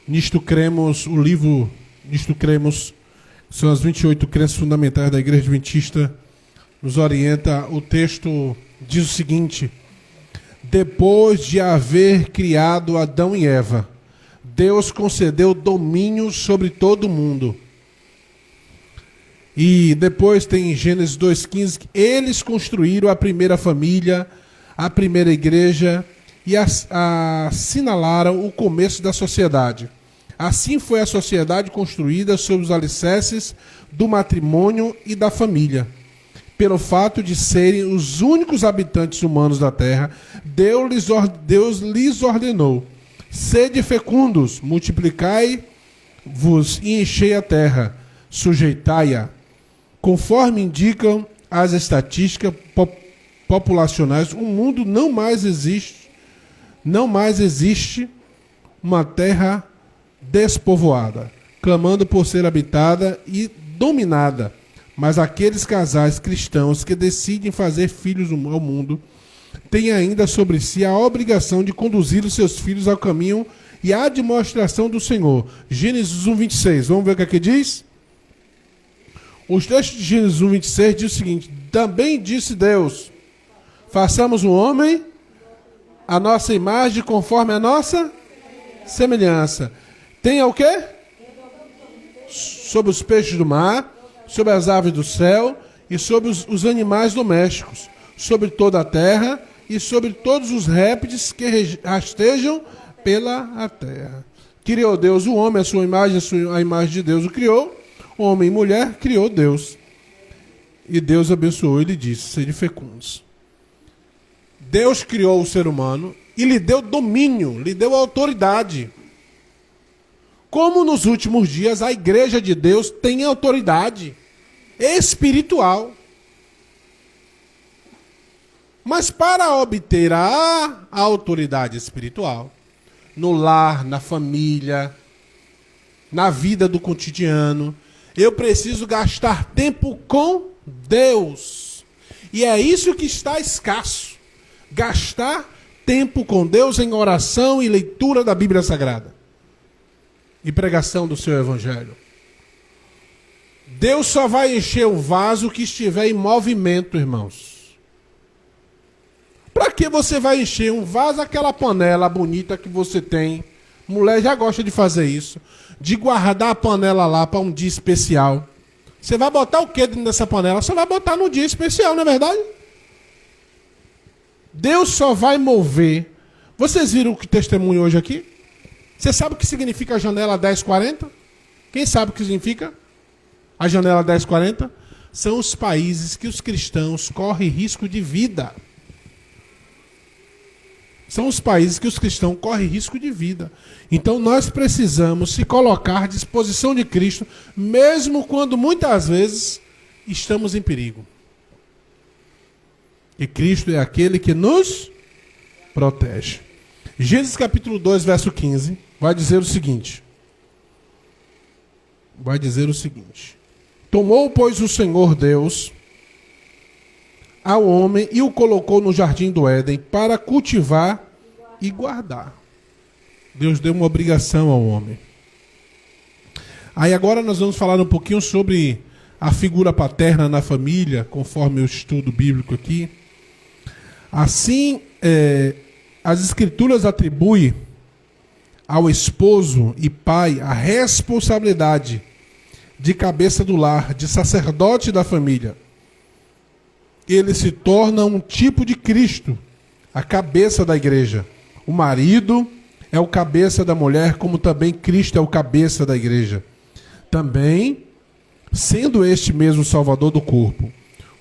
Nisto cremos, o livro Nisto cremos, são as 28 crenças fundamentais da Igreja Adventista, nos orienta. O texto diz o seguinte: depois de haver criado Adão e Eva, Deus concedeu domínio sobre todo o mundo. E depois tem Gênesis 2,15, que eles construíram a primeira família, a primeira igreja, e assinalaram o começo da sociedade. Assim foi a sociedade construída sob os alicerces do matrimônio e da família. Pelo fato de serem os únicos habitantes humanos da terra, Deus lhes ordenou: sede fecundos, multiplicai-vos e enchei a terra, sujeitai-a. Conforme indicam as estatísticas populacionais, o mundo não mais existe uma terra despovoada, clamando por ser habitada e dominada. Mas aqueles casais cristãos que decidem fazer filhos ao mundo têm ainda sobre si a obrigação de conduzir os seus filhos ao caminho e à demonstração do Senhor. Gênesis 1:26. Vamos ver o que aqui diz? Os textos de Gênesis 1:26 diz o seguinte: também disse Deus: façamos o homem a nossa imagem, conforme a nossa semelhança. Tenha o quê? Sobre os peixes do mar, sobre as aves do céu e sobre os animais domésticos, sobre toda a terra e sobre todos os répteis que rastejam pela terra. Criou Deus o homem, a sua imagem, a imagem de Deus o criou. Homem e mulher criou Deus. E Deus abençoou e lhe disse: sede fecundos. Deus criou o ser humano e lhe deu domínio, lhe deu autoridade. Como nos últimos dias a igreja de Deus tem autoridade espiritual. Mas para obter a autoridade espiritual, no lar, na família, na vida do cotidiano, eu preciso gastar tempo com Deus. E é isso que está escasso. Gastar tempo com Deus em oração e leitura da Bíblia Sagrada. E pregação do seu Evangelho. Deus só vai encher o vaso que estiver em movimento, irmãos. Para que você vai encher um vaso, aquela panela bonita que você tem? Mulher já gosta de fazer isso. De guardar a panela lá para um dia especial. Você vai botar o que dentro dessa panela? Você vai botar no dia especial, não é verdade? Deus só vai mover. Vocês viram o que testemunho hoje aqui? Você sabe o que significa a janela 1040? Quem sabe o que significa a janela 1040? São os países que os cristãos correm risco de vida. São os países que os cristãos correm risco de vida. Então nós precisamos se colocar à disposição de Cristo, mesmo quando muitas vezes estamos em perigo. E Cristo é aquele que nos protege. Gênesis capítulo 2, verso 15, vai dizer o seguinte. Tomou, pois, o Senhor Deus ao homem e o colocou no jardim do Éden para cultivar e guardar. Deus deu uma obrigação ao homem. Aí agora nós vamos falar um pouquinho sobre a figura paterna na família, conforme o estudo bíblico aqui. Assim, as Escrituras atribuem ao esposo e pai a responsabilidade de cabeça do lar, de sacerdote da família. Ele se torna um tipo de Cristo, a cabeça da igreja. O marido é o cabeça da mulher, como também Cristo é o cabeça da igreja. Também, sendo este mesmo Salvador do corpo.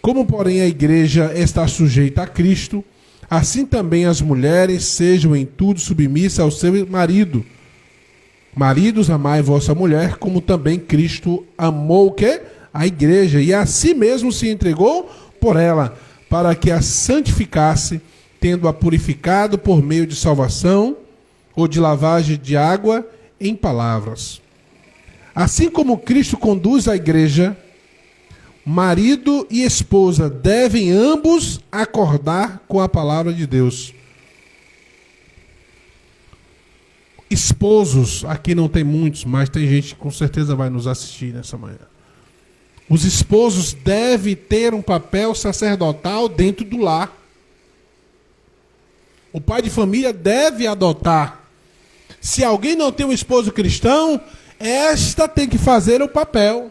Como, porém, a igreja está sujeita a Cristo, assim também as mulheres sejam em tudo submissas ao seu marido. Maridos, amai vossa mulher, como também Cristo amou o quê? A igreja, e a si mesmo se entregou por ela, para que a santificasse, tendo-a purificado por meio de salvação, ou de lavagem de água em palavras. Assim como Cristo conduz a igreja, marido e esposa devem ambos acordar com a palavra de Deus. esposos, aqui não tem muitos, mas tem gente que com certeza vai nos assistir nessa manhã. Os esposos devem ter um papel sacerdotal dentro do lar. O pai de família deve adotar. Se alguém não tem um esposo cristão, esta tem que fazer o papel.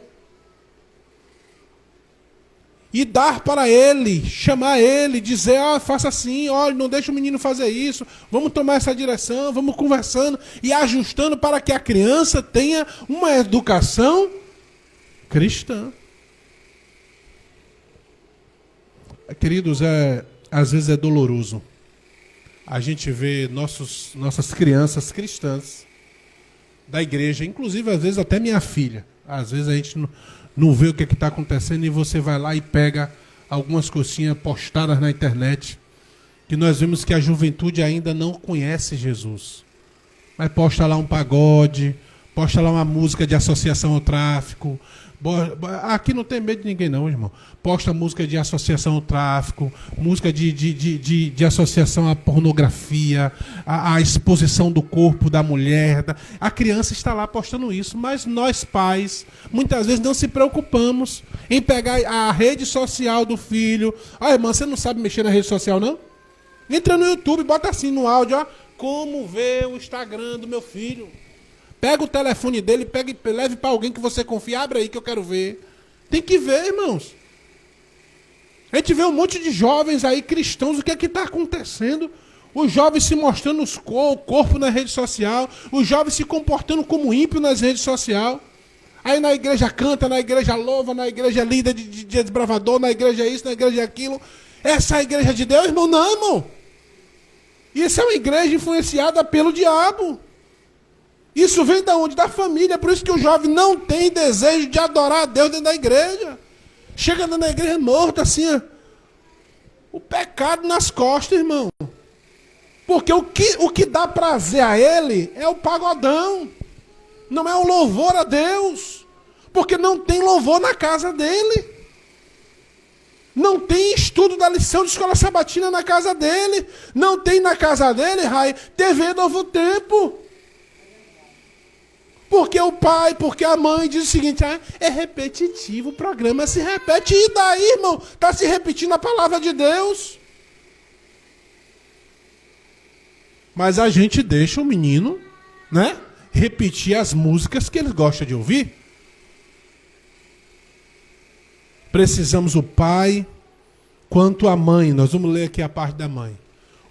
E dar para ele, chamar ele, dizer, faça assim, olha, não deixa o menino fazer isso, vamos tomar essa direção, vamos conversando e ajustando para que a criança tenha uma educação cristã. Queridos, às vezes é doloroso a gente vê nossas crianças cristãs da igreja, inclusive às vezes até minha filha. Às vezes a gente não vê o que está acontecendo e você vai lá e pega algumas coisinhas postadas na internet, que nós vemos que a juventude ainda não conhece Jesus. Mas posta lá um pagode, posta lá uma música de associação ao tráfico. Aqui não tem medo de ninguém não, irmão. Posta música de associação ao tráfico, música de associação à pornografia, à exposição do corpo da mulher. A criança está lá postando isso, mas nós pais, muitas vezes não se preocupamos em pegar a rede social do filho. Irmã, você não sabe mexer na rede social, não? Entra no YouTube, bota assim no áudio, como ver o Instagram do meu filho. Pega o telefone dele, leve para alguém que você confia, abre aí que eu quero ver. Tem que ver, irmãos. A gente vê um monte de jovens aí, cristãos, o que é que está acontecendo? Os jovens se mostrando o corpo na rede social, os jovens se comportando como ímpio nas redes sociais. Aí na igreja canta, na igreja louva, na igreja lida de desbravador, na igreja isso, na igreja aquilo. Essa é a igreja de Deus, irmão? Não, irmão. Isso é uma igreja influenciada pelo diabo. Isso vem da onde? Da família. Por isso que o jovem não tem desejo de adorar a Deus dentro da igreja. Chega dentro da igreja morto assim, o pecado nas costas, irmão. Porque o que dá prazer a ele é o pagodão. Não é o louvor a Deus. Porque não tem louvor na casa dele. Não tem estudo da lição de escola sabatina na casa dele. Não tem na casa dele, Rai, TV Novo Tempo. Porque o pai, porque a mãe diz o seguinte, é repetitivo, o programa se repete. E daí, irmão? Está se repetindo a palavra de Deus. Mas a gente deixa o menino, né, repetir as músicas que ele gosta de ouvir. Precisamos o pai quanto a mãe. Nós vamos ler aqui a parte da mãe.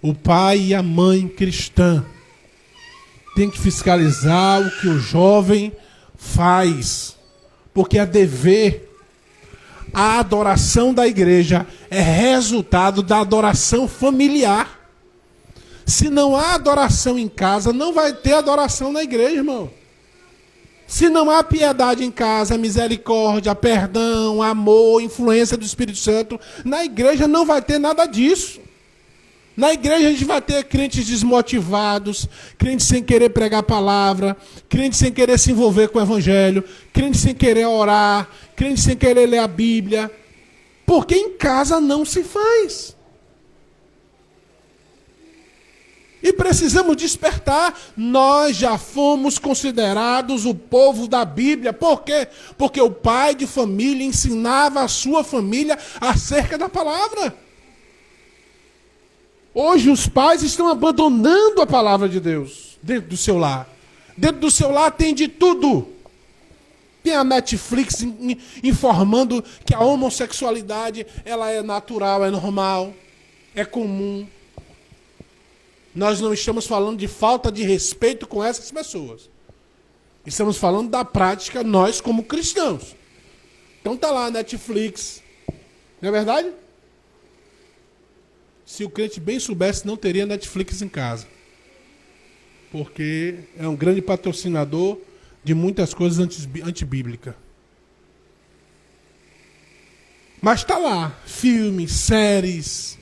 O pai e a mãe cristã tem que fiscalizar o que o jovem faz, porque é dever. A adoração da igreja é resultado da adoração familiar. Se não há adoração em casa, não vai ter adoração na igreja, irmão. Se não há piedade em casa, misericórdia, perdão, amor, influência do Espírito Santo, na igreja não vai ter nada disso. Na igreja a gente vai ter crentes desmotivados, crentes sem querer pregar a palavra, crentes sem querer se envolver com o evangelho, crentes sem querer orar, crentes sem querer ler a Bíblia. Porque em casa não se faz. E precisamos despertar. Nós já fomos considerados o povo da Bíblia. Por quê? Porque o pai de família ensinava a sua família acerca da palavra. Hoje os pais estão abandonando a palavra de Deus dentro do seu lar. Dentro do seu lar tem de tudo. Tem a Netflix informando que a homossexualidade ela é natural, é normal, é comum. Nós não estamos falando de falta de respeito com essas pessoas. Estamos falando da prática, nós como cristãos. Então tá lá a Netflix. Não é verdade? Se o crente bem soubesse, não teria Netflix em casa. Porque é um grande patrocinador de muitas coisas antibíblicas. Mas está lá, filmes, séries.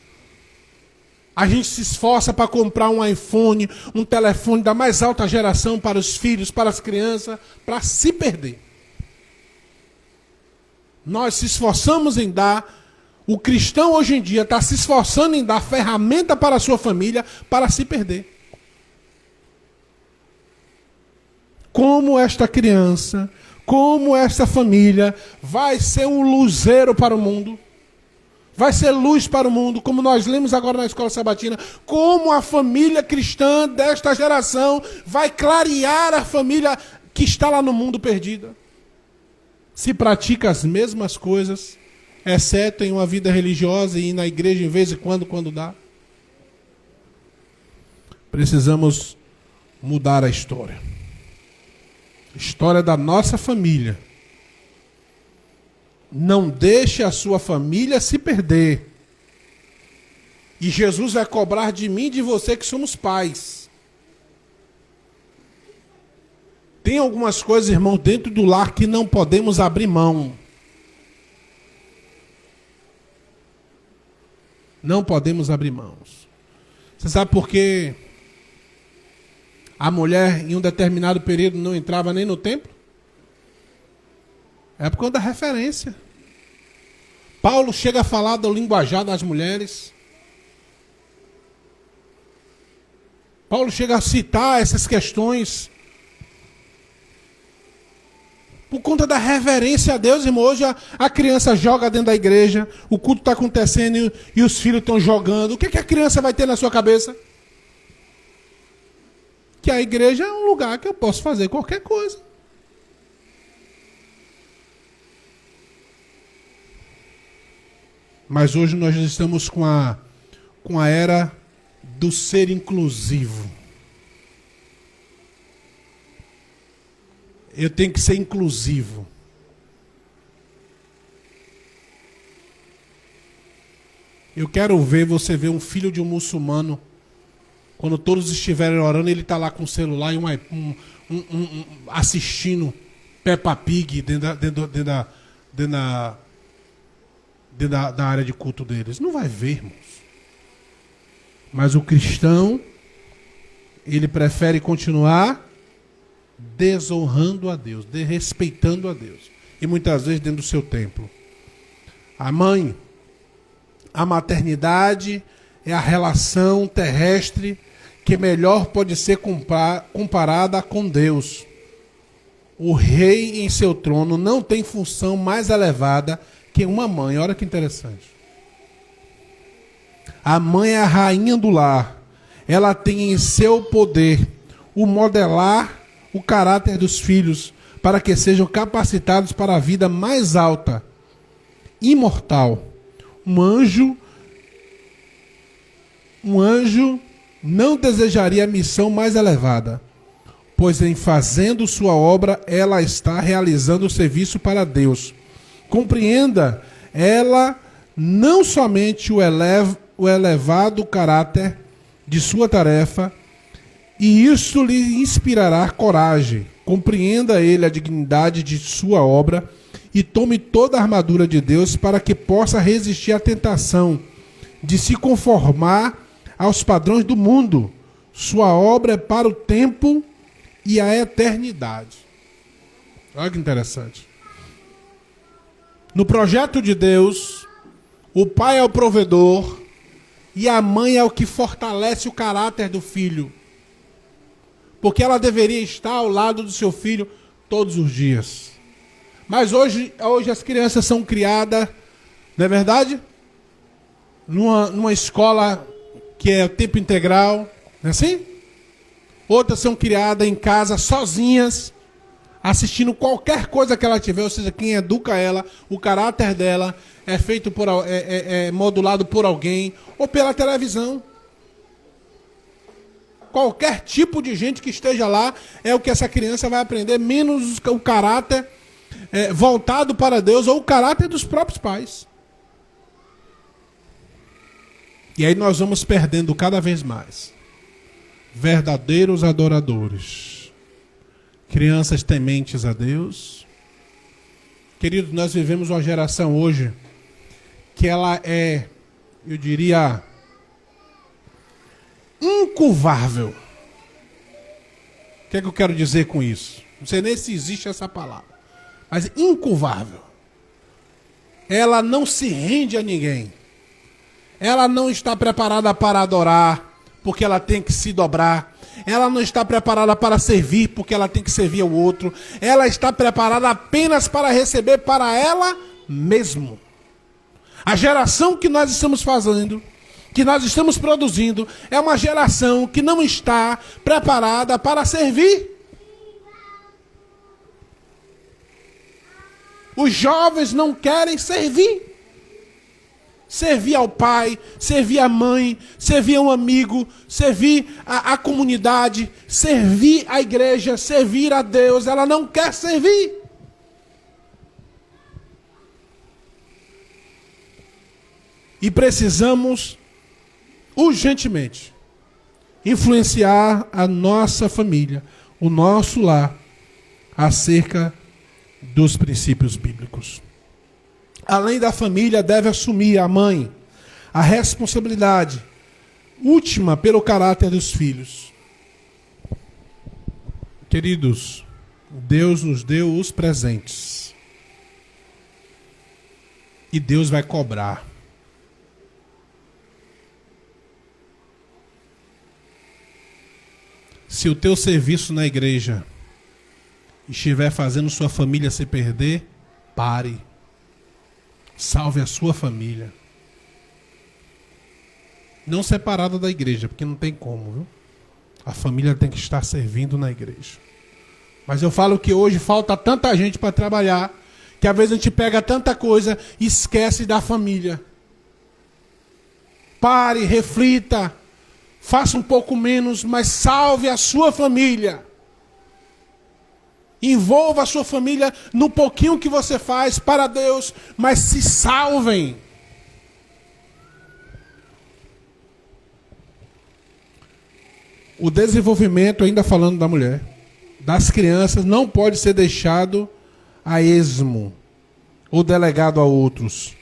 A gente se esforça para comprar um iPhone, um telefone da mais alta geração para os filhos, para as crianças, para se perder. Nós se esforçamos em dar. O cristão hoje em dia está se esforçando em dar ferramenta para a sua família para se perder. como esta criança, como esta família vai ser um luzeiro para o mundo. Vai ser luz para o mundo, como nós lemos agora na escola sabatina, como a família cristã desta geração vai clarear a família que está lá no mundo perdida. Se pratica as mesmas coisas, exceto em uma vida religiosa e ir na igreja em vez de quando dá. Precisamos mudar a história. História da nossa família. Não deixe a sua família se perder. E Jesus vai cobrar de mim e de você que somos pais. Tem algumas coisas, irmão, dentro do lar que não podemos abrir mão. Não podemos abrir mãos. Você sabe por quê? A mulher, em um determinado período, não entrava nem no templo? É por conta da referência. Paulo chega a falar do linguajar das mulheres. Paulo chega a citar essas questões. Por conta da reverência a Deus, irmão. Hoje a criança joga dentro da igreja, o culto está acontecendo e os filhos estão jogando. O que a criança vai ter na sua cabeça? Que a igreja é um lugar que eu posso fazer qualquer coisa. Mas hoje nós estamos com a era do ser inclusivo. Eu tenho que ser inclusivo. Eu quero ver você ver um filho de um muçulmano, quando todos estiverem orando, ele está lá com o celular e assistindo Peppa Pig dentro da área de culto deles. Não vai ver, irmãos. Mas o cristão, ele prefere continuar desonrando a Deus, desrespeitando a Deus. E muitas vezes dentro do seu templo. A mãe, a maternidade é a relação terrestre que melhor pode ser comparada com Deus. O rei em seu trono não tem função mais elevada que uma mãe. Olha que interessante. A mãe é a rainha do lar. Ela tem em seu poder o modelar o caráter dos filhos para que sejam capacitados para a vida mais alta, imortal. Um anjo não desejaria a missão mais elevada, pois em fazendo sua obra, ela está realizando o serviço para Deus. Compreenda, ela não somente o elevado caráter de sua tarefa, e isso lhe inspirará coragem. Compreenda ele a dignidade de sua obra e tome toda a armadura de Deus para que possa resistir à tentação de se conformar aos padrões do mundo. Sua obra é para o tempo e a eternidade. Olha que interessante. No projeto de Deus, o pai é o provedor e a mãe é o que fortalece o caráter do filho. Porque ela deveria estar ao lado do seu filho todos os dias. Mas hoje as crianças são criadas, não é verdade? Numa escola que é tempo integral, não é assim? Outras são criadas em casa sozinhas, assistindo qualquer coisa que ela tiver, ou seja, quem educa ela, o caráter dela é feito modulado por alguém ou pela televisão. Qualquer tipo de gente que esteja lá é o que essa criança vai aprender, menos o caráter voltado para Deus ou o caráter dos próprios pais. E aí nós vamos perdendo cada vez mais verdadeiros adoradores, crianças tementes a Deus. Queridos, nós vivemos uma geração hoje que ela é, eu diria, incurvável. O que é que eu quero dizer com isso? Não sei nem se existe essa palavra, mas incurvável. Ela não se rende a ninguém. Ela não está preparada para adorar, porque ela tem que se dobrar. Ela não está preparada para servir porque ela tem que servir ao outro. Ela está preparada apenas para receber para ela mesma. A geração que nós estamos fazendo, que nós estamos produzindo, é uma geração que não está preparada para servir. Os jovens não querem servir. Servir ao pai, servir à mãe, servir a um amigo, servir à comunidade, servir à igreja, servir a Deus. Ela não quer servir. E precisamos, urgentemente, influenciar a nossa família, o nosso lar, acerca dos princípios bíblicos. Além da família, deve assumir a mãe a responsabilidade última pelo caráter dos filhos. Queridos, Deus nos deu os presentes. E Deus vai cobrar. Se o teu serviço na igreja estiver fazendo sua família se perder, pare. Salve a sua família. Não separada da igreja, porque não tem como, viu? A família tem que estar servindo na igreja. Mas eu falo que hoje falta tanta gente para trabalhar, que às vezes a gente pega tanta coisa e esquece da família. Pare, reflita, faça um pouco menos, mas salve a sua família. Envolva a sua família no pouquinho que você faz para Deus, mas se salvem. O desenvolvimento, ainda falando da mulher, das crianças, não pode ser deixado a esmo ou delegado a outros,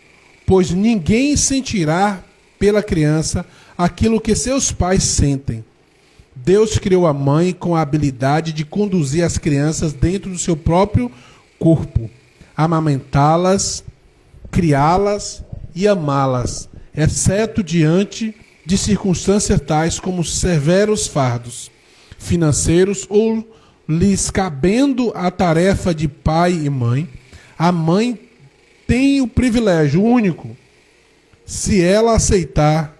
pois ninguém sentirá pela criança aquilo que seus pais sentem. Deus criou a mãe com a habilidade de conduzir as crianças dentro do seu próprio corpo, amamentá-las, criá-las e amá-las, exceto diante de circunstâncias tais como severos fardos financeiros ou lhes cabendo a tarefa de pai e mãe. A mãe tem o privilégio único, se ela aceitar,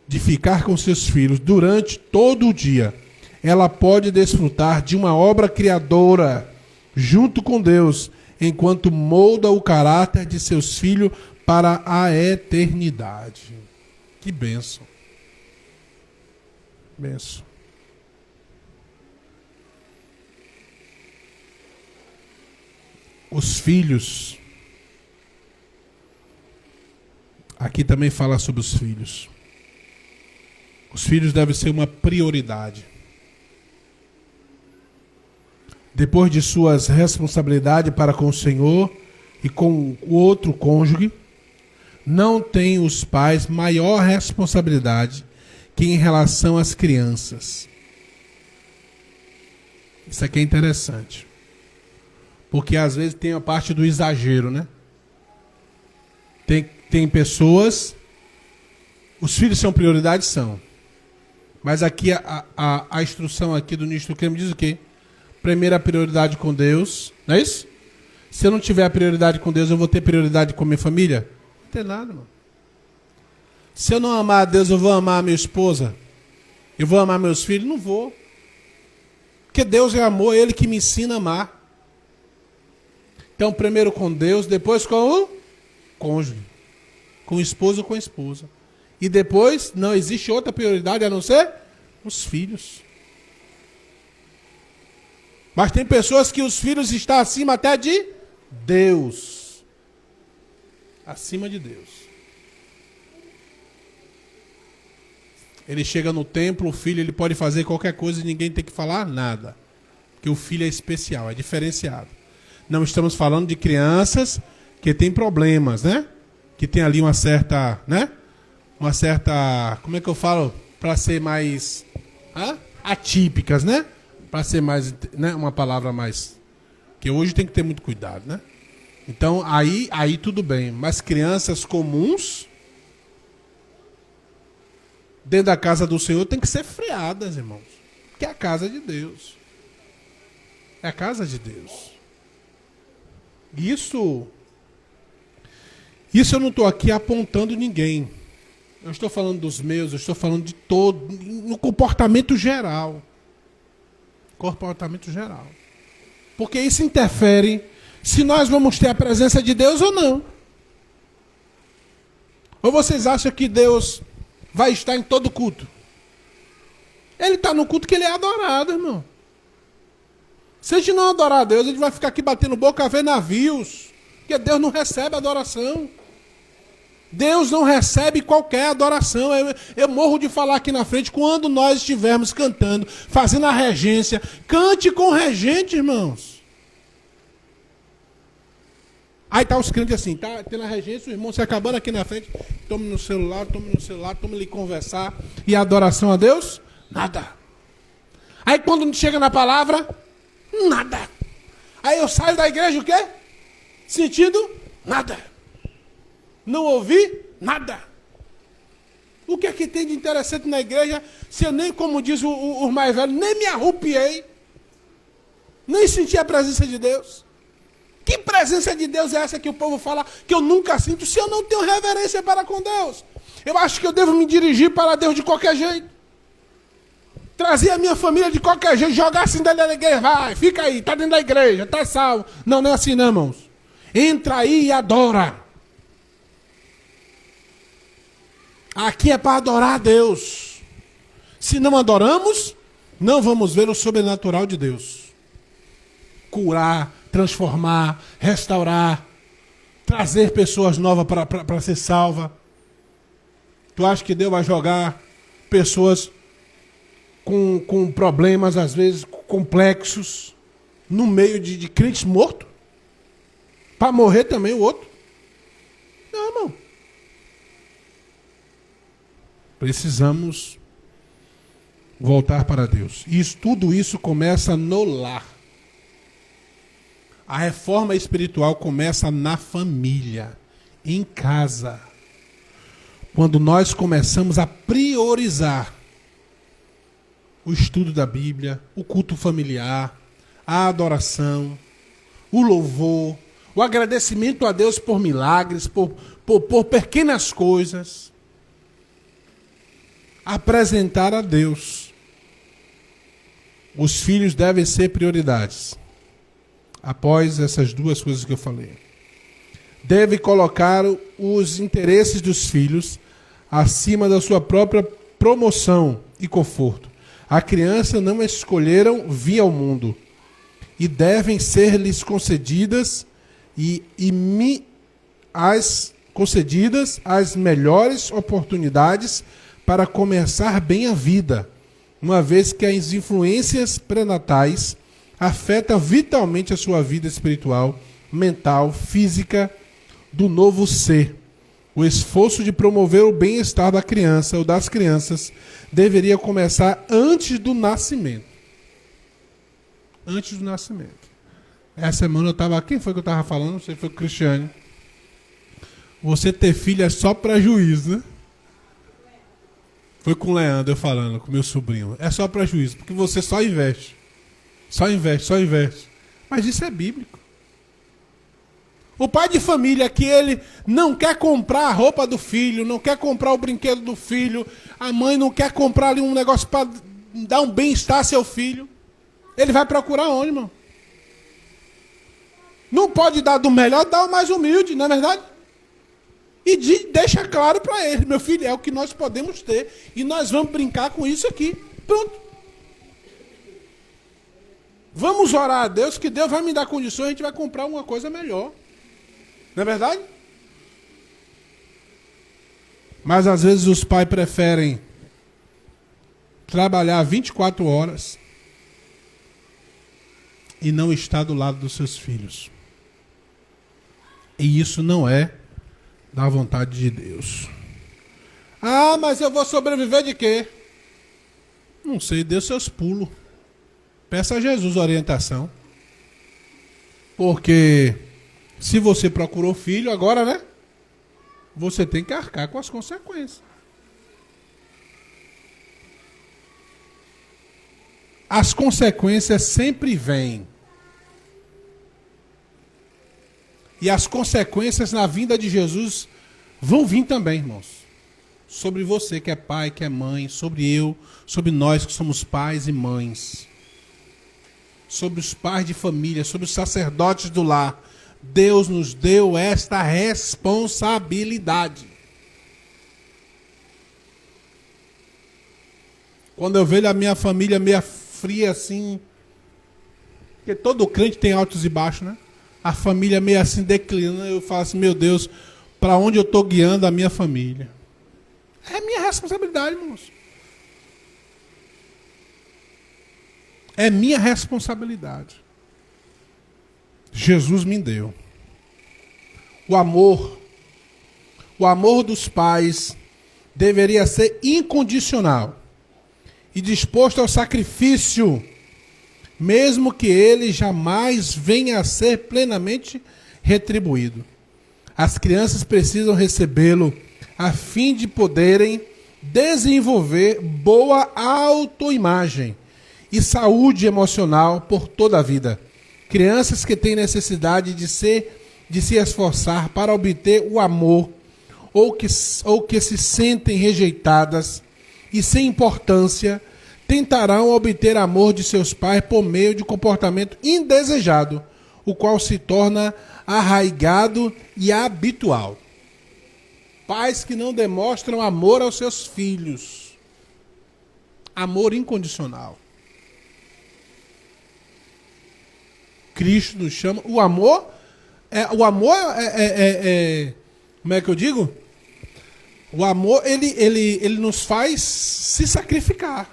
de ficar com seus filhos durante todo o dia. Ela pode desfrutar de uma obra criadora junto com Deus, enquanto molda o caráter de seus filhos para a eternidade. Que bênção. Bênção. Os filhos. Aqui também fala sobre os filhos. Os filhos devem ser uma prioridade. Depois de suas responsabilidades para com o Senhor e com o outro cônjuge, não tem os pais maior responsabilidade que em relação às crianças. Isso aqui é interessante. Porque às vezes tem a parte do exagero, né? Tem pessoas... Os filhos são prioridade? São. Mas aqui a instrução aqui do Nisto Creme diz o quê? Primeira prioridade com Deus. Não é isso? Se eu não tiver a prioridade com Deus, eu vou ter prioridade com a minha família? Não tem nada, mano. Se eu não amar a Deus, eu vou amar a minha esposa? Eu vou amar meus filhos? Não vou. Porque Deus é amor, é Ele que me ensina a amar. Então, primeiro com Deus, depois com o cônjuge. Com o esposo ou com a esposa. E depois, não existe outra prioridade a não ser os filhos. Mas tem pessoas que os filhos estão acima até de Deus. Acima de Deus. Ele chega no templo, o filho ele pode fazer qualquer coisa e ninguém tem que falar nada. Porque o filho é especial, é diferenciado. Não estamos falando de crianças que têm problemas, né? Que tem ali uma certa, né? Uma certa, como é que eu falo? Para ser mais atípicas, né? Para ser mais, né? Uma palavra mais... Que hoje tem que ter muito cuidado, né? Então, aí tudo bem. Mas crianças comuns, dentro da casa do Senhor, tem que ser freadas, irmãos. que é a casa de Deus. É a casa de Deus. Isso eu não estou aqui apontando ninguém. Eu estou falando dos meus, eu estou falando de todo, no comportamento geral. Comportamento geral. Porque isso interfere se nós vamos ter a presença de Deus ou não. Ou vocês acham que Deus vai estar em todo culto? Ele está no culto que ele é adorado, irmão. Se a gente não adorar a Deus, a gente vai ficar aqui batendo boca a ver navios. Porque Deus não recebe adoração. Deus não recebe qualquer adoração. Eu morro de falar aqui na frente, quando nós estivermos cantando, fazendo a regência, cante com o regente, irmãos. Aí tá os crentes assim, tá tendo a regência, o irmão se acabando aqui na frente, tome no celular, tome lhe conversar. E a adoração a Deus? Nada. Aí quando chega na palavra, nada. Aí eu saio da igreja o quê? Sentindo nada. Não ouvi nada. O que é que tem de interessante na igreja se eu nem, como diz o mais velho, nem me arrupiei, nem senti a presença de Deus? Que presença de Deus é essa que o povo fala que eu nunca sinto se eu não tenho reverência para com Deus? Eu acho que eu devo me dirigir para Deus de qualquer jeito. Trazer a minha família de qualquer jeito, jogar assim dentro da igreja, vai, fica aí, tá dentro da igreja, tá salvo. Não, não é assim não, irmãos. Entra aí e adora. Aqui é para adorar a Deus. Se não adoramos, não vamos ver o sobrenatural de Deus. Curar, transformar, restaurar, trazer pessoas novas para ser salva. Tu acha que Deus vai jogar pessoas com problemas, às vezes, complexos, no meio de crentes mortos? Para morrer também o outro? Não, irmão. Precisamos voltar para Deus. E tudo isso começa no lar. A reforma espiritual começa na família, em casa. Quando nós começamos a priorizar o estudo da Bíblia, o culto familiar, a adoração, o louvor, o agradecimento a Deus por milagres, por pequenas coisas. Apresentar a Deus. Os filhos devem ser prioridades. Após essas duas coisas que eu falei. Deve colocar os interesses dos filhos acima da sua própria promoção e conforto. A criança não escolheram vir ao mundo. E devem ser-lhes concedidas as melhores oportunidades para começar bem a vida, uma vez que as influências pré-natais afetam vitalmente a sua vida espiritual, mental, física do novo ser. O esforço de promover o bem-estar da criança ou das crianças deveria começar antes do nascimento. Antes do nascimento. Essa semana eu estava... Quem foi que eu estava falando? Não sei, foi o Cristiane. Você ter filho é só para juízo, né? Foi com o Leandro eu falando, com meu sobrinho. É só para juízo, porque você só investe. Só investe. Mas isso é bíblico. O pai de família que ele não quer comprar a roupa do filho, não quer comprar o brinquedo do filho, a mãe não quer comprar ali um negócio para dar um bem-estar ao seu filho, ele vai procurar onde, irmão? Não pode dar do melhor, dá o mais humilde, não é verdade? E deixa claro para ele, meu filho, é o que nós podemos ter e nós vamos brincar com isso aqui. Pronto. Vamos orar a Deus, que Deus vai me dar condições, a gente vai comprar uma coisa melhor. Não é verdade? Mas às vezes os pais preferem trabalhar 24 horas e não estar do lado dos seus filhos. E isso não é da vontade de Deus. Ah, mas eu vou sobreviver de quê? Não sei, dê seus pulos. Peça a Jesus orientação. Porque se você procurou filho agora, né? Você tem que arcar com as consequências. as consequências sempre vêm. E as consequências na vinda de Jesus vão vir também, irmãos. Sobre você que é pai, que é mãe, sobre eu, sobre nós que somos pais e mães. Sobre os pais de família, sobre os sacerdotes do lar. Deus nos deu esta responsabilidade. Quando eu vejo a minha família meio fria assim, porque todo crente tem altos e baixos, né? A família meio assim declinando, eu falo assim, meu Deus, para onde eu estou guiando a minha família? É minha responsabilidade, irmãos. É minha responsabilidade. Jesus me deu. O amor dos pais deveria ser incondicional e disposto ao sacrifício, mesmo que ele jamais venha a ser plenamente retribuído. As crianças precisam recebê-lo a fim de poderem desenvolver boa autoimagem e saúde emocional por toda a vida. Crianças que têm necessidade de se esforçar para obter o amor ou que se sentem rejeitadas e sem importância, tentarão obter amor de seus pais por meio de comportamento indesejado, o qual se torna arraigado e habitual. Pais que não demonstram amor aos seus filhos. Amor incondicional. Cristo nos chama. O amor como é que eu digo? O amor, ele nos faz se sacrificar.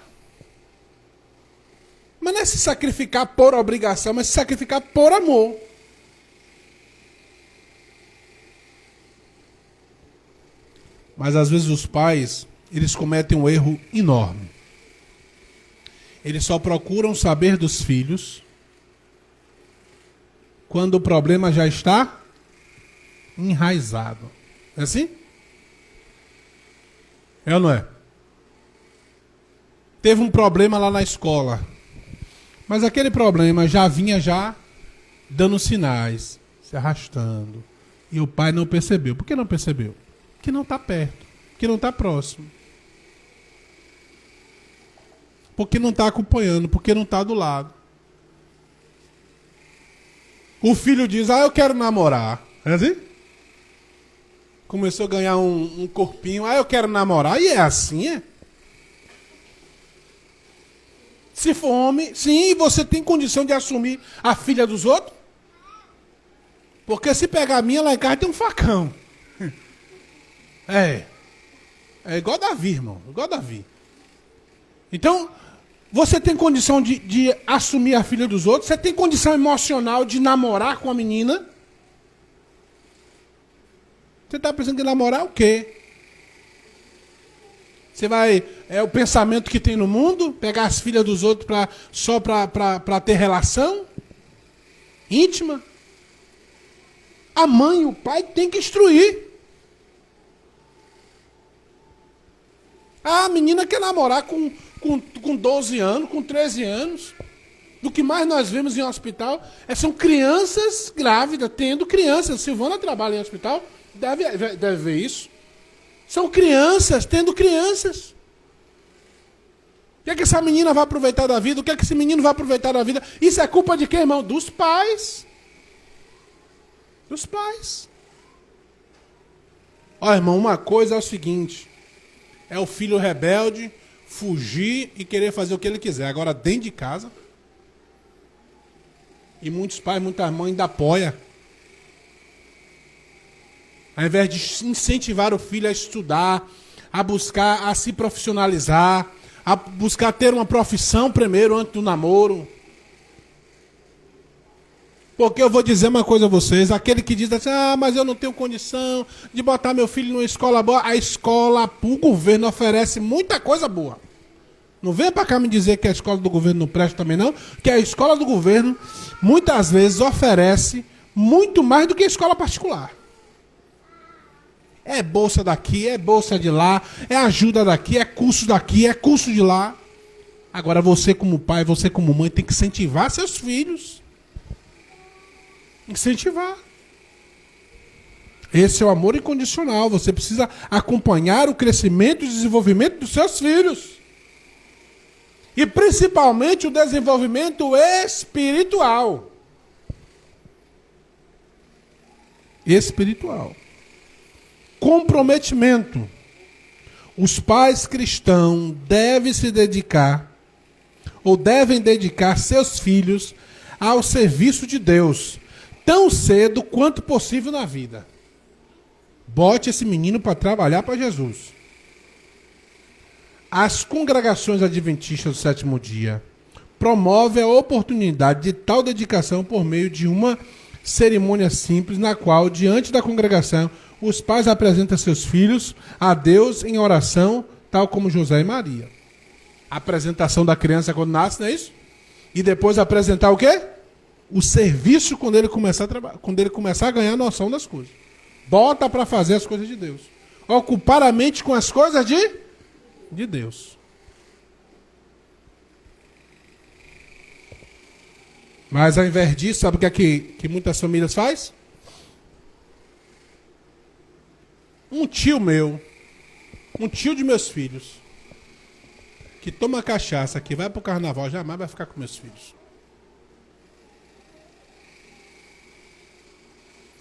Mas não é se sacrificar por obrigação, mas se sacrificar por amor. Mas às vezes os pais, eles cometem um erro enorme. Eles só procuram saber dos filhos quando o problema já está enraizado. É assim? É ou não é? Teve um problema lá na escola. Mas aquele problema já vinha dando sinais, se arrastando. E o pai não percebeu. Por que não percebeu? Porque não está perto. Porque não está próximo. Porque não está acompanhando. Porque não está do lado. O filho diz, eu quero namorar. É assim? Começou a ganhar um corpinho. Eu quero namorar. E é assim, é? Se for homem, sim, você tem condição de assumir a filha dos outros? Porque se pegar a minha, lá em casa tem um facão. É igual Davi, irmão. Igual Davi. Então, você tem condição de assumir a filha dos outros? Você tem condição emocional de namorar com a menina? Você está pensando em namorar o quê? Você vai... É o pensamento que tem no mundo? Pegar as filhas dos outros só para ter relação íntima? A mãe e o pai têm que instruir. A menina quer namorar com 12 anos, com 13 anos. Do que mais nós vemos em hospital são crianças grávidas, tendo crianças. Silvana trabalha em hospital, deve ver isso. São crianças, tendo crianças. O que essa menina vai aproveitar da vida? O que esse menino vai aproveitar da vida? Isso é culpa de quem, irmão? Dos pais. Dos pais. Ó, irmão, uma coisa é o seguinte. É o filho rebelde fugir e querer fazer o que ele quiser. Agora, dentro de casa. E muitos pais, muitas mães ainda apoiam. Ao invés de incentivar o filho a estudar, a buscar, a se profissionalizar, a buscar ter uma profissão primeiro antes do namoro. Porque eu vou dizer uma coisa a vocês, aquele que diz assim, mas eu não tenho condição de botar meu filho numa escola boa, a escola, o governo oferece muita coisa boa. Não venha para cá me dizer que a escola do governo não presta também não, que a escola do governo muitas vezes oferece muito mais do que a escola particular. É bolsa daqui, é bolsa de lá, é ajuda daqui, é curso de lá. Agora você como pai, você como mãe, tem que incentivar seus filhos. Incentivar. Esse é o amor incondicional. Você precisa acompanhar o crescimento e desenvolvimento dos seus filhos. E principalmente o desenvolvimento espiritual. Espiritual. Comprometimento. Os pais cristãos devem se dedicar, ou devem dedicar seus filhos ao serviço de Deus, tão cedo quanto possível na vida. Bote esse menino para trabalhar para Jesus. As congregações adventistas do sétimo dia promovem a oportunidade de tal dedicação por meio de uma cerimônia simples, na qual, diante da congregação, os pais apresentam seus filhos a Deus em oração, tal como José e Maria. A apresentação da criança quando nasce, não é isso? E depois apresentar o quê? O serviço quando ele começar a trabalhar, quando ele começar a ganhar noção das coisas. Bota para fazer as coisas de Deus. Ocupar a mente com as coisas de Deus. Mas ao invés disso, sabe o que é que muitas famílias fazem? Um tio meu, um tio de meus filhos, que toma cachaça, que vai pro carnaval, jamais vai ficar com meus filhos.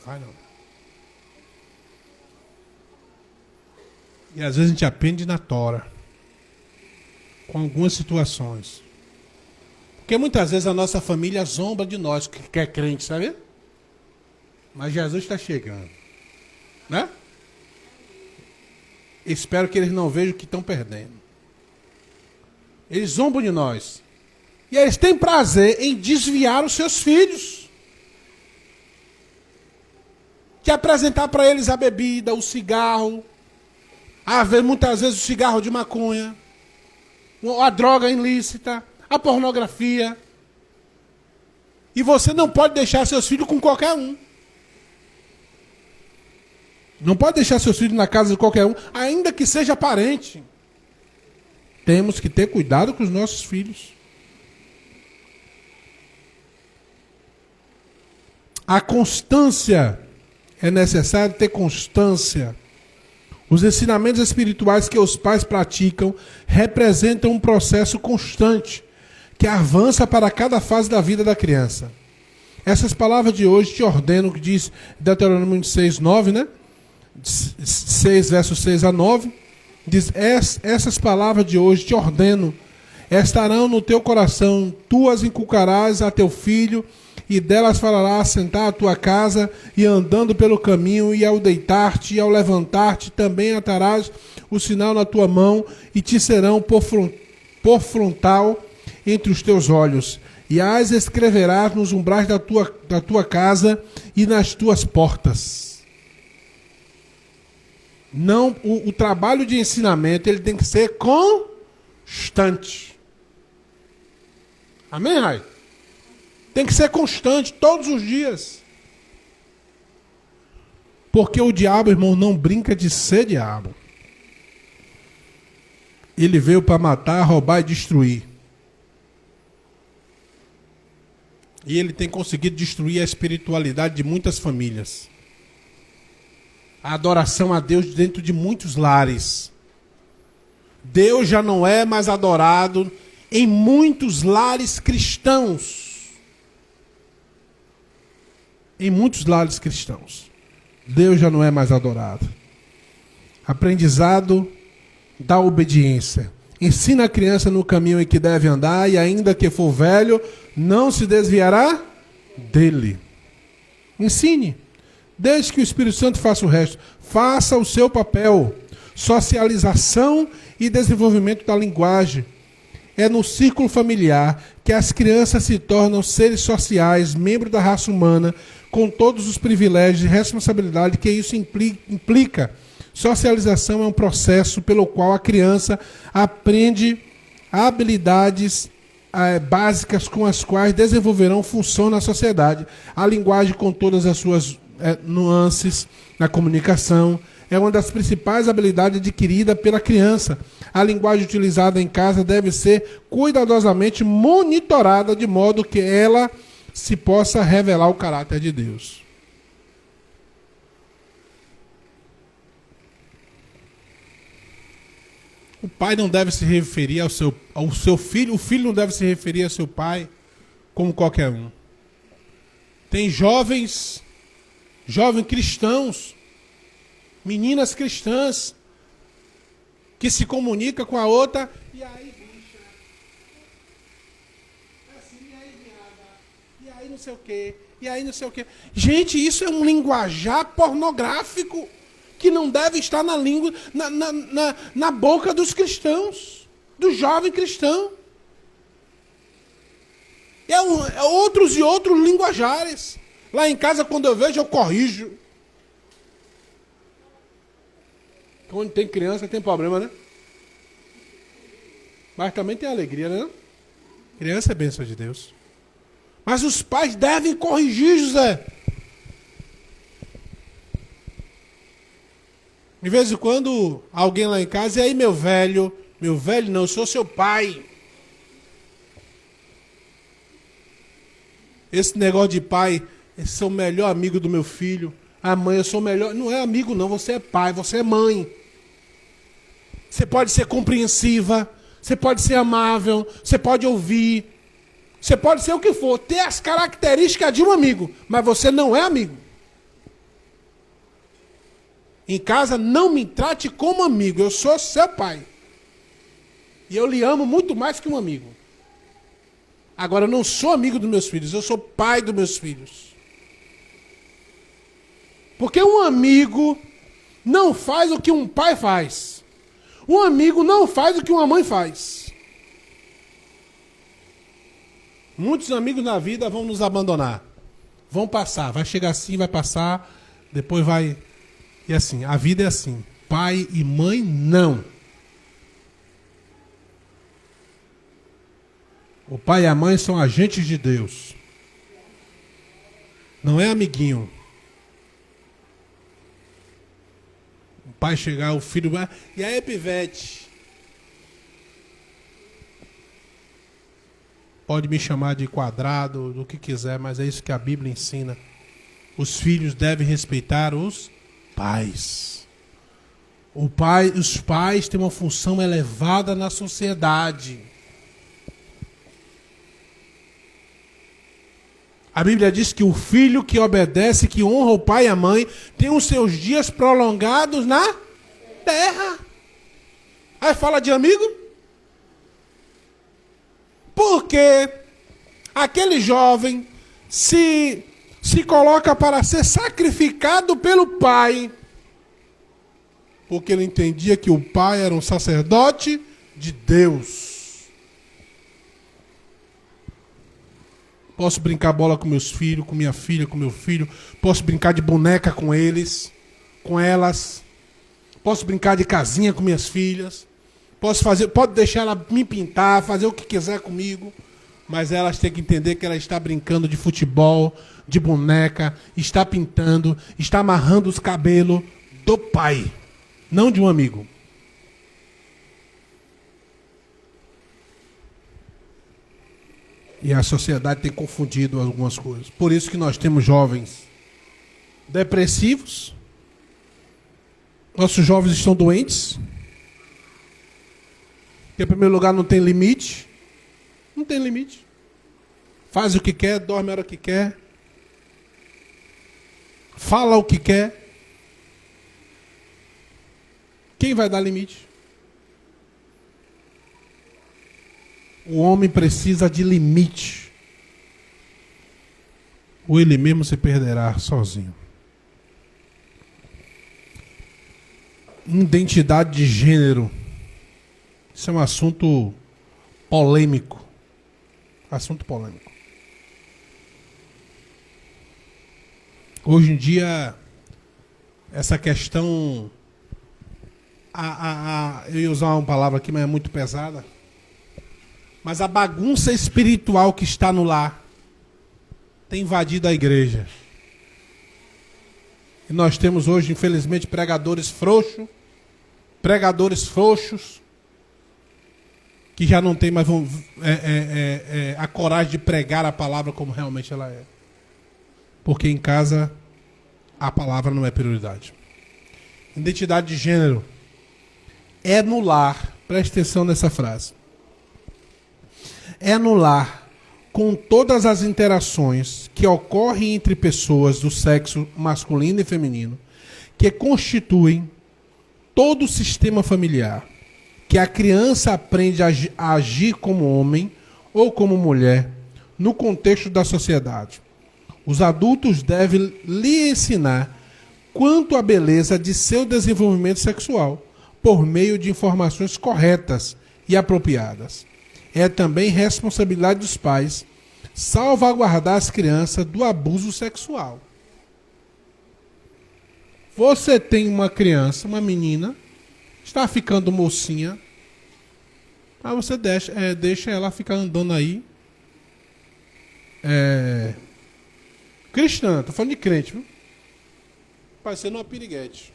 Vai não. E às vezes a gente aprende na tora, com algumas situações. Porque muitas vezes a nossa família zomba de nós, que é crente, sabe? Mas Jesus está chegando. Né? Espero que eles não vejam que estão perdendo. Eles zombam de nós. E eles têm prazer em desviar os seus filhos. Que apresentar para eles a bebida, o cigarro. Muitas vezes o cigarro de maconha. A droga ilícita. A pornografia. E você não pode deixar seus filhos com qualquer um. Não pode deixar seus filhos na casa de qualquer um, ainda que seja parente. Temos que ter cuidado com os nossos filhos. A constância, é necessário ter constância. Os ensinamentos espirituais que os pais praticam representam um processo constante, que avança para cada fase da vida da criança. Essas palavras de hoje te ordeno, que diz Deuteronômio 6, 9, né? 6, versos 6 a 9, diz: essas palavras de hoje te ordeno, estarão no teu coração, tu as inculcarás a teu filho, e delas falarás sentar a tua casa, e andando pelo caminho, e ao deitar-te, e ao levantar-te, também atarás o sinal na tua mão, e te serão por frontal entre os teus olhos, e as escreverás nos umbrais da tua casa e nas tuas portas. Não, o trabalho de ensinamento ele tem que ser constante. Amém, Rai? Tem que ser constante, todos os dias. Porque o diabo, irmão, não brinca de ser diabo. Ele veio para matar, roubar e destruir. E ele tem conseguido destruir a espiritualidade de muitas famílias. A adoração a Deus dentro de muitos lares. Deus já não é mais adorado em muitos lares cristãos. Em muitos lares cristãos. Deus já não é mais adorado. Aprendizado da obediência. Ensina a criança no caminho em que deve andar, e ainda que for velho, não se desviará dele. Ensine. Desde que o Espírito Santo faça o resto. Faça o seu papel. Socialização e desenvolvimento da linguagem. É no círculo familiar que as crianças se tornam seres sociais, membros da raça humana, com todos os privilégios e responsabilidade que isso implica. Socialização é um processo pelo qual a criança aprende habilidades básicas com as quais desenvolverão função na sociedade. A linguagem, com todas as suas nuances na comunicação, é uma das principais habilidades adquiridas pela criança. A linguagem utilizada em casa deve ser cuidadosamente monitorada de modo que ela se possa revelar o caráter de Deus. O pai não deve se referir ao seu filho, o filho não deve se referir ao seu pai como qualquer um. Tem jovens cristãos, meninas cristãs, que se comunicam com a outra, e aí, bicha, assim, e aí, viada, e aí não sei o quê, e aí não sei o quê. Gente, isso é um linguajar pornográfico que não deve estar na língua, na boca dos cristãos, do jovem cristão. É outros e outros linguajares. Lá em casa, quando eu vejo, eu corrijo. Onde tem criança, tem problema, né? Mas também tem alegria, né? Criança é bênção de Deus. Mas os pais devem corrigir, José. De vez em quando, alguém lá em casa, e aí, meu velho não, eu sou seu pai. Esse negócio de pai, eu sou o melhor amigo do meu filho. A mãe, eu sou o melhor. Não é amigo, não, você é pai, você é mãe. Você pode ser compreensiva, você pode ser amável, você pode ouvir, você pode ser o que for, ter as características de um amigo, mas você não é amigo. Em casa, não me trate como amigo, eu sou seu pai. E eu lhe amo muito mais que um amigo. Agora, eu não sou amigo dos meus filhos, eu sou pai dos meus filhos. Porque um amigo não faz o que um pai faz. Um amigo não faz o que uma mãe faz. Muitos amigos na vida vão nos abandonar. Vão passar, vai chegar assim, vai passar, depois vai... E assim, a vida é assim. Pai e mãe, não. O pai e a mãe são agentes de Deus. Não é amiguinho. O pai chegar, o filho vai... E aí, pivete? Pode me chamar de quadrado, do que quiser, mas é isso que a Bíblia ensina. Os filhos devem respeitar os pais. Os pais têm uma função elevada na sociedade. A Bíblia diz que o filho que obedece, que honra o pai e a mãe, tem os seus dias prolongados na terra. Aí fala de amigo? Porque aquele jovem se coloca para ser sacrificado pelo pai, porque ele entendia que o pai era um sacerdote de Deus. Posso brincar bola com meus filhos, com minha filha, com meu filho. Posso brincar de boneca com eles, com elas. Posso brincar de casinha com minhas filhas. Pode deixar ela me pintar, fazer o que quiser comigo. Mas elas têm que entender que ela está brincando de futebol, de boneca, está pintando, está amarrando os cabelos do pai, não de um amigo. E a sociedade tem confundido algumas coisas. Por isso que nós temos jovens depressivos. Nossos jovens estão doentes. Porque, em primeiro lugar, não tem limite. Não tem limite. Faz o que quer, dorme a hora que quer. Fala o que quer. Quem vai dar limite? O homem precisa de limite. Ou ele mesmo se perderá sozinho. Identidade de gênero. Isso é um assunto polêmico. Assunto polêmico. Hoje em dia, essa questão... eu ia usar uma palavra aqui, mas é muito pesada. Mas a bagunça espiritual que está no lar tem invadido a igreja. E nós temos hoje, infelizmente, pregadores frouxos, que já não tem mais a coragem de pregar a palavra como realmente ela é. Porque em casa a palavra não é prioridade. Identidade de gênero é no lar. Preste atenção nessa frase. É no lar, com todas as interações que ocorrem entre pessoas do sexo masculino e feminino, que constituem todo o sistema familiar, que a criança aprende a agir como homem ou como mulher no contexto da sociedade. Os adultos devem lhe ensinar quanto à beleza de seu desenvolvimento sexual, por meio de informações corretas e apropriadas. É também responsabilidade dos pais salvaguardar as crianças do abuso sexual. Você tem uma criança, uma menina, está ficando mocinha, aí você deixa ela ficar andando aí. Cristã, tô falando de crente, viu? Parecendo uma piriguete.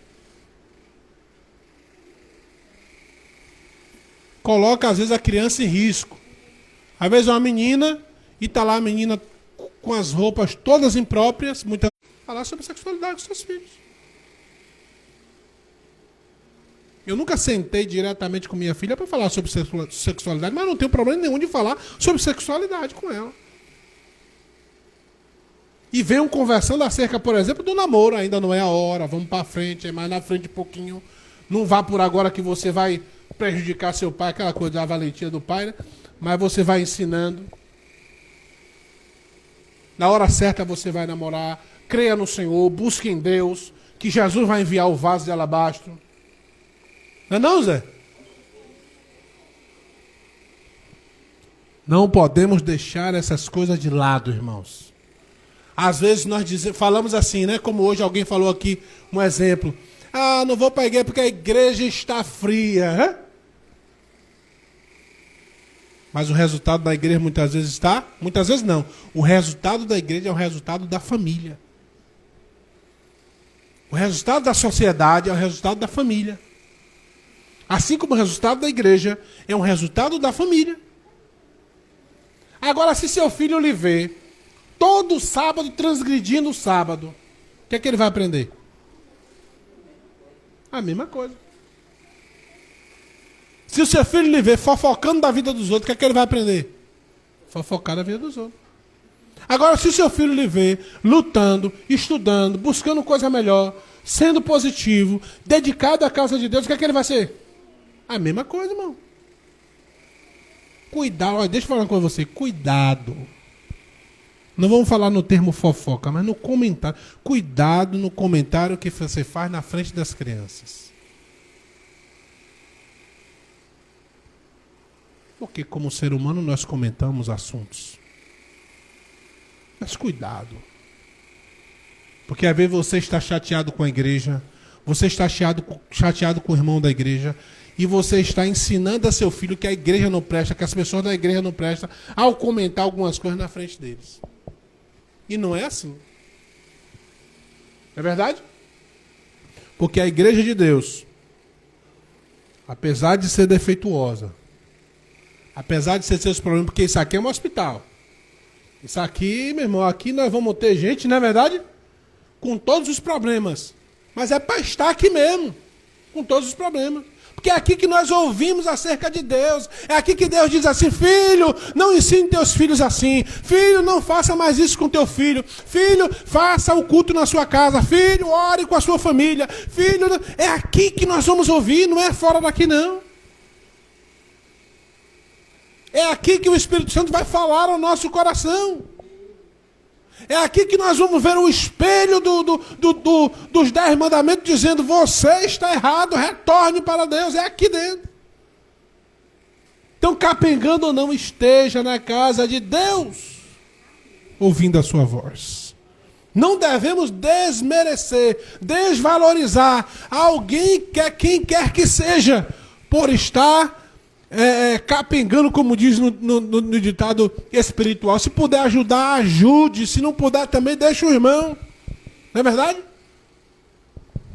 Coloca, às vezes, a criança em risco. Às vezes é uma menina, e tá lá a menina com as roupas todas impróprias, falar sobre sexualidade com seus filhos. Eu nunca sentei diretamente com minha filha para falar sobre sexualidade, mas não tenho problema nenhum de falar sobre sexualidade com ela. E venham conversando acerca, por exemplo, do namoro. Ainda não é a hora, vamos para frente, é mais na frente um pouquinho. Não vá por agora que você vai prejudicar seu pai, aquela coisa da valentia do pai, né? Mas você vai ensinando. Na hora certa você vai namorar. Creia no Senhor, busque em Deus, que Jesus vai enviar o vaso de alabastro. Não é não, Zé? Não podemos deixar essas coisas de lado, irmãos. Às vezes nós falamos assim, né? Como hoje alguém falou aqui, um exemplo. Ah, não vou para a igreja porque a igreja está fria. Né? Mas o resultado da igreja muitas vezes está... Muitas vezes não. O resultado da igreja é o resultado da família. O resultado da sociedade é o resultado da família. Assim como o resultado da igreja é um resultado da família. Agora, se seu filho lhe vê todo sábado transgredindo o sábado, o que é que ele vai aprender? A mesma coisa. Se o seu filho lhe vê fofocando da vida dos outros, o que é que ele vai aprender? Fofocar da vida dos outros. Agora, se o seu filho lhe vê lutando, estudando, buscando coisa melhor, sendo positivo, dedicado à causa de Deus, o que é que ele vai ser? A mesma coisa, irmão. Cuidado, olha, deixa eu falar uma coisa com você. Cuidado. Não vamos falar no termo fofoca, mas no comentário. Cuidado no comentário que você faz na frente das crianças. Porque como ser humano nós comentamos assuntos. Mas cuidado. Porque às vezes você está chateado com a igreja, você está chateado com o irmão da igreja, e você está ensinando a seu filho que a igreja não presta, que as pessoas da igreja não prestam, ao comentar algumas coisas na frente deles. E não é assim. É verdade? Porque a igreja de Deus, apesar de ser defeituosa, apesar de ser seus problemas, porque isso aqui é um hospital. Isso aqui, meu irmão, aqui nós vamos ter gente, não é verdade? Com todos os problemas. Mas é para estar aqui mesmo, com todos os problemas. Porque é aqui que nós ouvimos acerca de Deus. É aqui que Deus diz assim: filho, não ensine teus filhos assim. Filho, não faça mais isso com teu filho. Filho, faça o culto na sua casa. Filho, ore com a sua família. Filho, é aqui que nós vamos ouvir, não é fora daqui não. É aqui que o Espírito Santo vai falar ao nosso coração. É aqui que nós vamos ver o espelho dos 10 mandamentos dizendo: você está errado, retorne para Deus. É aqui dentro. Então, capengando ou não, esteja na casa de Deus, ouvindo a sua voz. Não devemos desmerecer, desvalorizar alguém, quem quer que seja, por estar capengando, como diz no ditado espiritual. Se puder ajudar, ajude. Se não puder também, deixa o irmão. Não é verdade?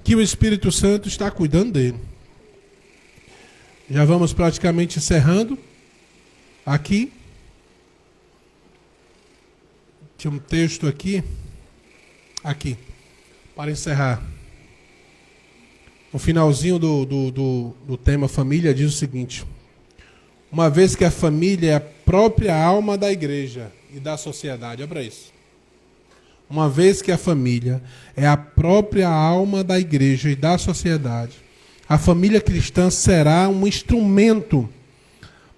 que o Espírito Santo está cuidando dele. Já vamos praticamente encerrando aqui. Tinha um texto aqui, para encerrar. O finalzinho do tema família diz o seguinte: uma vez que a família é a própria alma da igreja e da sociedade. Olha para isso. Uma vez que a família é a própria alma da igreja e da sociedade, a família cristã será um instrumento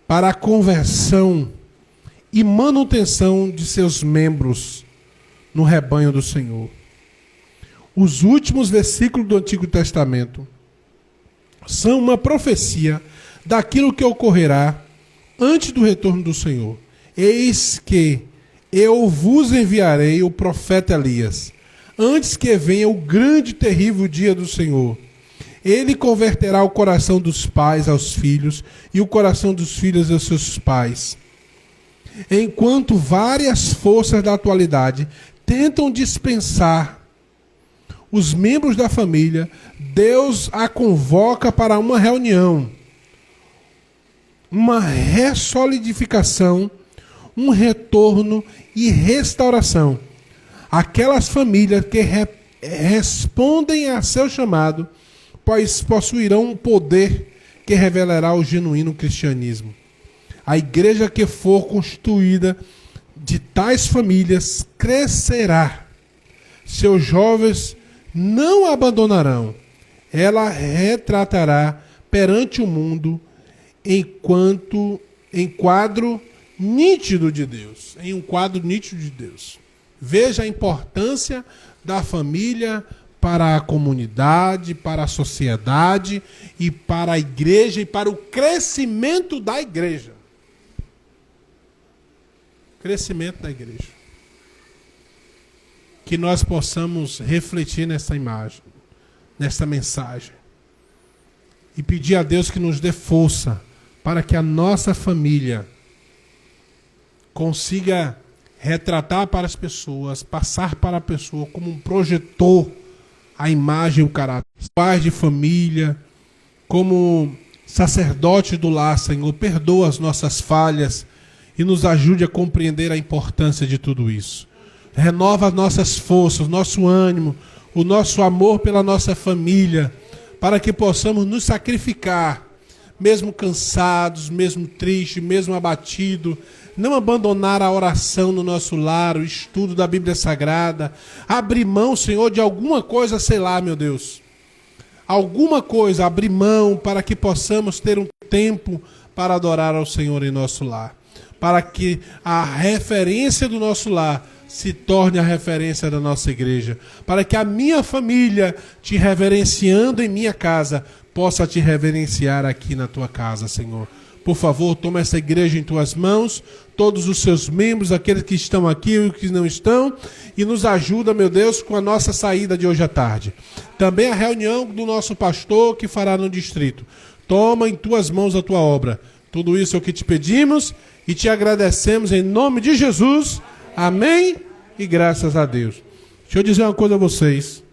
para a conversão e manutenção de seus membros no rebanho do Senhor. Os últimos versículos do Antigo Testamento são uma profecia daquilo que ocorrerá antes do retorno do Senhor. Eis que eu vos enviarei o profeta Elias, antes que venha o grande e terrível dia do Senhor. Ele converterá o coração dos pais aos filhos e o coração dos filhos aos seus pais. Enquanto várias forças da atualidade tentam dispensar os membros da família, Deus a convoca para uma reunião, uma ressolidificação, um retorno e restauração. Aquelas famílias que respondem a seu chamado, pois possuirão um poder que revelará o genuíno cristianismo. A igreja que for constituída de tais famílias crescerá. Seus jovens não a abandonarão. Ela retratará perante o mundo em quadro nítido de Deus. Em um quadro nítido de Deus. Veja a importância da família para a comunidade, para a sociedade e para a igreja e para o crescimento da igreja. Crescimento da igreja. Que nós possamos refletir nessa imagem, nessa mensagem. E pedir a Deus que nos dê força para que a nossa família consiga retratar para as pessoas, passar para a pessoa como um projetor a imagem e o caráter. Pais de família, como sacerdote do lar, Senhor, perdoa as nossas falhas e nos ajude a compreender a importância de tudo isso. Renova as nossas forças, o nosso ânimo, o nosso amor pela nossa família, para que possamos nos sacrificar, mesmo cansados, mesmo tristes, mesmo abatidos, não abandonar a oração no nosso lar, o estudo da Bíblia Sagrada, abrir mão, Senhor, de alguma coisa, sei lá, meu Deus, alguma coisa, abrir mão para que possamos ter um tempo para adorar ao Senhor em nosso lar, para que a referência do nosso lar se torne a referência da nossa igreja, para que a minha família, te reverenciando em minha casa, possa te reverenciar aqui na tua casa, Senhor. Por favor, toma essa igreja em tuas mãos, todos os seus membros, aqueles que estão aqui e os que não estão, e nos ajuda, meu Deus, com a nossa saída de hoje à tarde. Também a reunião do nosso pastor que fará no distrito. Toma em tuas mãos a tua obra. Tudo isso é o que te pedimos e te agradecemos em nome de Jesus. Amém e graças a Deus. Deixa eu dizer uma coisa a vocês.